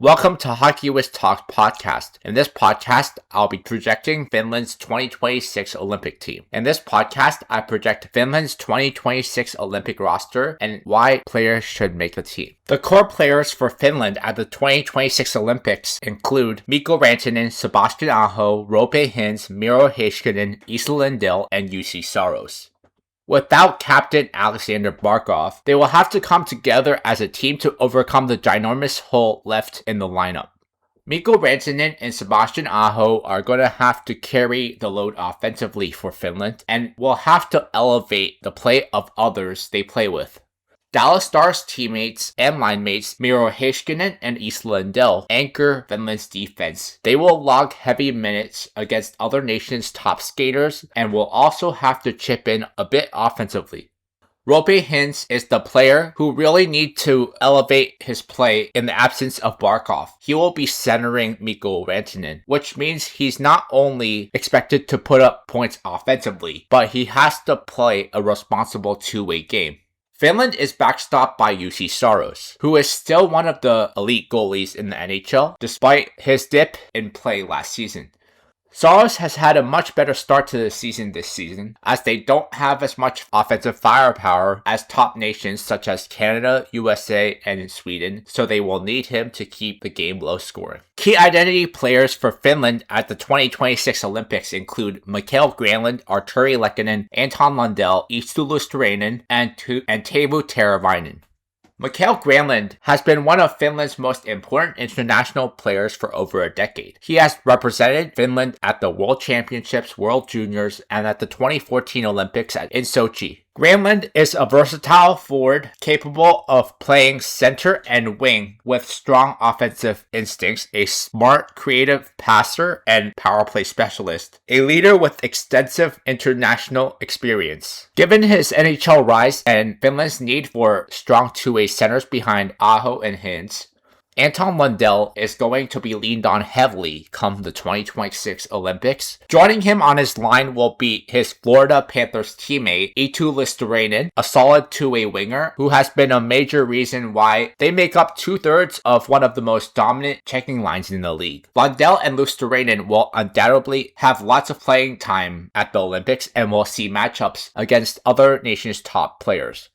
Welcome to Hockey with Talk podcast. In this podcast, I'll be projecting Finland's 2026 Olympic team. In this podcast, I project Finland's 2026 Olympic roster and why players should make the team. The core players for Finland at the 2026 Olympics include Mikko Rantanen, Sebastian Aho, Roope Hintz, Miro Heiskanen, Esa Lindell, and Juuse Saros. Without captain Alexander Barkov, they will have to come together as a team to overcome the ginormous hole left in the lineup. Mikko Rantanen and Sebastian Aho are going to have to carry the load offensively for Finland and will have to elevate the play of others they play with. Dallas Stars teammates and line mates Miro Heiskanen and Esa Lindell anchor Finland's defense. They will log heavy minutes against other nations' top skaters and will also have to chip in a bit offensively. Roope Hintz is the player who really needs to elevate his play in the absence of Barkov. He will be centering Mikko Rantanen, which means he's not only expected to put up points offensively, but he has to play a responsible two-way game. Finland is backstopped by Juuse Saros, who is still one of the elite goalies in the NHL, despite his dip in play last season. Saros has had a much better start to the season this season, as they don't have as much offensive firepower as top nations such as Canada, USA, and Sweden, so they will need him to keep the game low scoring. Key identity players for Finland at the 2026 Olympics include Mikael Granlund, Artturi Lehkonen, Anton Lundell, Eetu Luostarinen, and Teuvo Teravainen. Mikael Granlund has been one of Finland's most important international players for over a decade. He has represented Finland at the World Championships, World Juniors, and at the 2014 Olympics in Sochi. Granlund is a versatile forward capable of playing center and wing with strong offensive instincts, a smart, creative passer and power play specialist, a leader with extensive international experience. Given his NHL rise and Finland's need for strong two-way centers behind Aho and Hintz, Anton Lundell is going to be leaned on heavily come the 2026 Olympics. Joining him on his line will be his Florida Panthers teammate, Eetu Luostarinen, a solid two-way winger who has been a major reason why they make up 2/3 of one of the most dominant checking lines in the league. Lundell and Luostarinen will undoubtedly have lots of playing time at the Olympics and will see matchups against other nations' top players.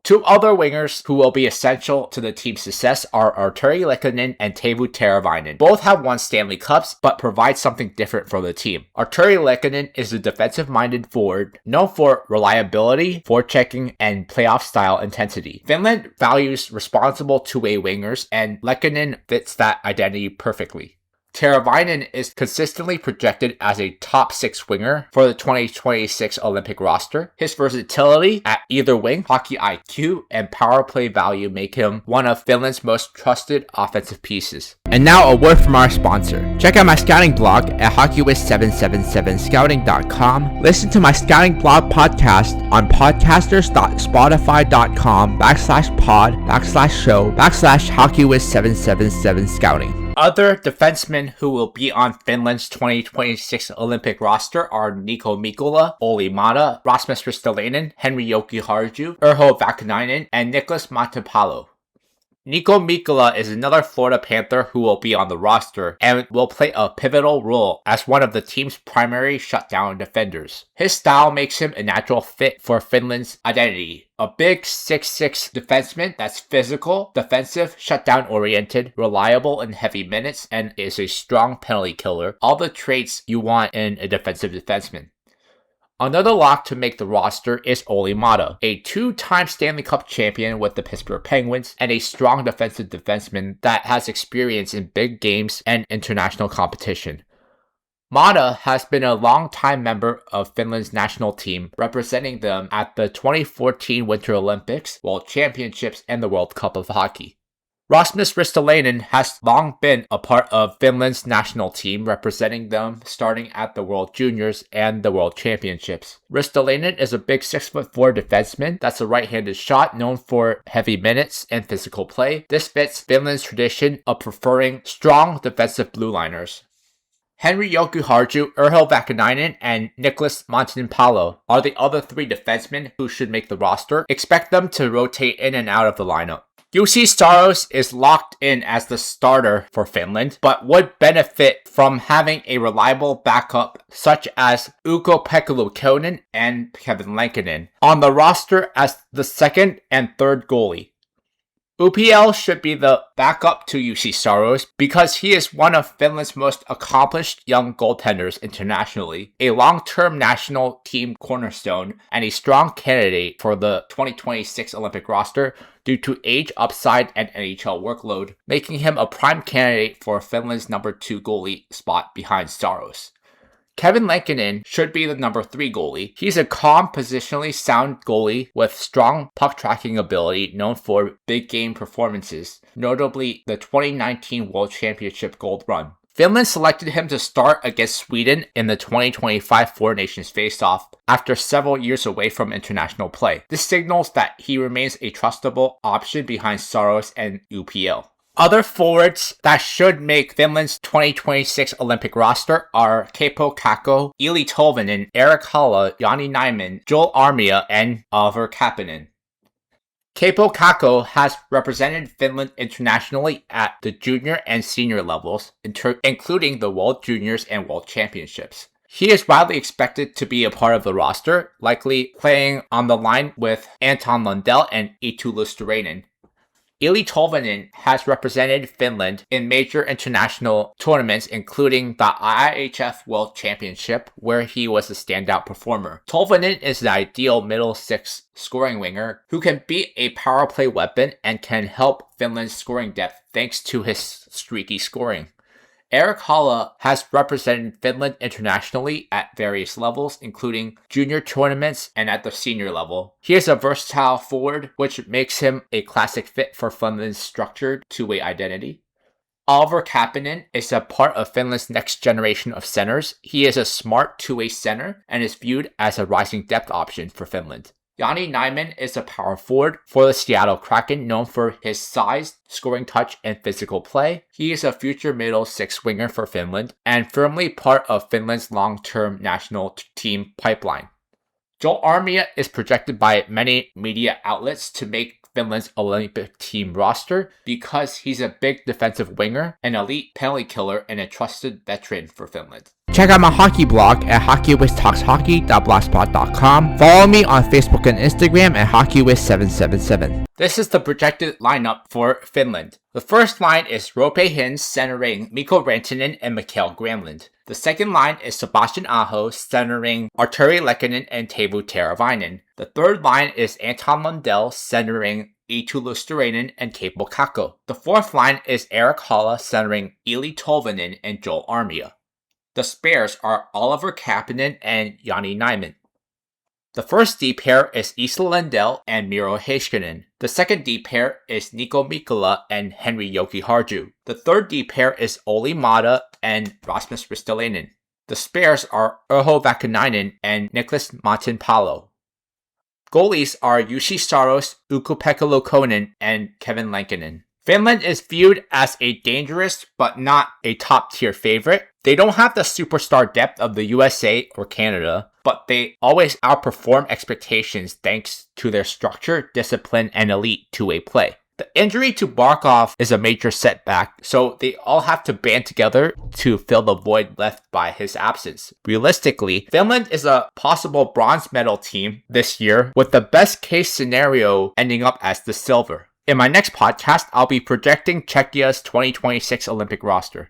Two other wingers who will be essential to the team's success are Artturi Lehkonen and Teuvo Teravainen. Both have won Stanley Cups, but provide something different for the team. Artturi Lehkonen is a defensive-minded forward, known for reliability, forechecking, and playoff-style intensity. Finland values responsible two-way wingers, and Lehkonen fits that identity perfectly. Teravainen is consistently projected as a top 6 winger for the 2026 Olympic roster. His versatility at either wing, hockey IQ, and power play value make him one of Finland's most trusted offensive pieces. And now a word from our sponsor. Check out my scouting blog at hockeywith777scouting.com. Listen to my scouting blog podcast on podcasters.spotify.com/pod/show/hockeywith777scouting. Other defensemen who will be on Finland's 2026 Olympic roster are Niko Mikkola, Olli Maatta, Rasmus Ristolainen, Henri Jokiharju, Urho Vakanainen, and Niklas Montepallo. Niko Mikkola is another Florida Panther who will be on the roster and will play a pivotal role as one of the team's primary shutdown defenders. His style makes him a natural fit for Finland's identity. A big 6'6" defenseman that's physical, defensive, shutdown-oriented, reliable in heavy minutes, and is a strong penalty killer. All the traits you want in a defensive defenseman. Another lock to make the roster is Olli Maatta, a 2-time Stanley Cup champion with the Pittsburgh Penguins and a strong defensive defenseman that has experience in big games and international competition. Maatta has been a long-time member of Finland's national team, representing them at the 2014 Winter Olympics, World Championships, and the World Cup of Hockey. Rasmus Ristolainen has long been a part of Finland's national team, representing them starting at the World Juniors and the World Championships. Ristolainen is a big 6'4" defenseman that's a right-handed shot known for heavy minutes and physical play. This fits Finland's tradition of preferring strong defensive blue liners. Henri Jokiharju, Urho Vakanainen, and Niklas Montepallo are the other 3 defensemen who should make the roster. Expect them to rotate in and out of the lineup. Juuse Saros is locked in as the starter for Finland, but would benefit from having a reliable backup such as Ukko-Pekka Luukkonen and Kevin Lankinen on the roster as the second and third goalie. Appearal should be the backup to Juuse Saros because he is one of Finland's most accomplished young goaltenders internationally, a long-term national team cornerstone, and a strong candidate for the 2026 Olympic roster due to age upside and NHL workload, making him a prime candidate for Finland's number 2 goalie spot behind Saros. Kevin Lankinen should be the number 3 goalie. He's a calm, positionally sound goalie with strong puck tracking ability known for big game performances, notably the 2019 World Championship gold run. Finland selected him to start against Sweden in the 2025 Four Nations face-off after several years away from international play. This signals that he remains a trustable option behind Saros and UPL. Other forwards that should make Finland's 2026 Olympic roster are Kaapo Kakko, Eeli Tolvanen, Erik Haula, Jani Nyman, Joel Armia, and Oliver Kapanen. Kaapo Kakko has represented Finland internationally at the junior and senior levels, including the World Juniors and World Championships. He is widely expected to be a part of the roster, likely playing on the line with Anton Lundell and Eetu Luostarinen. Eeli Tolvanen has represented Finland in major international tournaments including the IIHF World Championship, where he was a standout performer. Tolvanen is the ideal middle six scoring winger who can be a power play weapon and can help Finland's scoring depth thanks to his streaky scoring. Erik Haula has represented Finland internationally at various levels, including junior tournaments and at the senior level. He is a versatile forward, which makes him a classic fit for Finland's structured two-way identity. Oliver Kapanen is a part of Finland's next generation of centers. He is a smart two-way center and is viewed as a rising depth option for Finland. Jani Nyman is a power forward for the Seattle Kraken, known for his size, scoring touch, and physical play. He is a future middle six winger for Finland and firmly part of Finland's long-term national team pipeline. Joel Armia is projected by many media outlets to make Finland's Olympic team roster because he's a big defensive winger, an elite penalty killer, and a trusted veteran for Finland. Check out my hockey blog at hockeywiztalkshockey.blogspot.com. Follow me on Facebook and Instagram at hockeywiz777. This is the projected lineup for Finland. The first line is Roope Hintz centering Mikko Rantanen and Mikael Granlund. The second line is Sebastian Aho centering Arturi Lehkonen and Teuvo Teravainen. The third line is Anton Lundell centering Eetu Luostarinen and Kaapo Kakko. The fourth line is Erik Haula centering Eeli Tolvanen and Joel Armia. The spares are Oliver Kapanen and Jani Nyman. The first D pair is Esa Lindell and Miro Heiskanen. The second D pair is Nico Mikkola and Henri Jokiharju. The third D pair is Olli Mata and Rasmus Ristolainen. The spares are Urho Vakanainen and Niklas Matinpalo. Goalies are Juuse Saros, Ukko-Pekka Luukkonen, and Kevin Lankinen. Finland is viewed as a dangerous but not a top-tier favorite. They don't have the superstar depth of the USA or Canada, but they always outperform expectations thanks to their structure, discipline, and elite two-way play. The injury to Barkov is a major setback, so they all have to band together to fill the void left by his absence. Realistically, Finland is a possible bronze medal team this year, with the best case scenario ending up as the silver. In my next podcast, I'll be projecting Czechia's 2026 Olympic roster.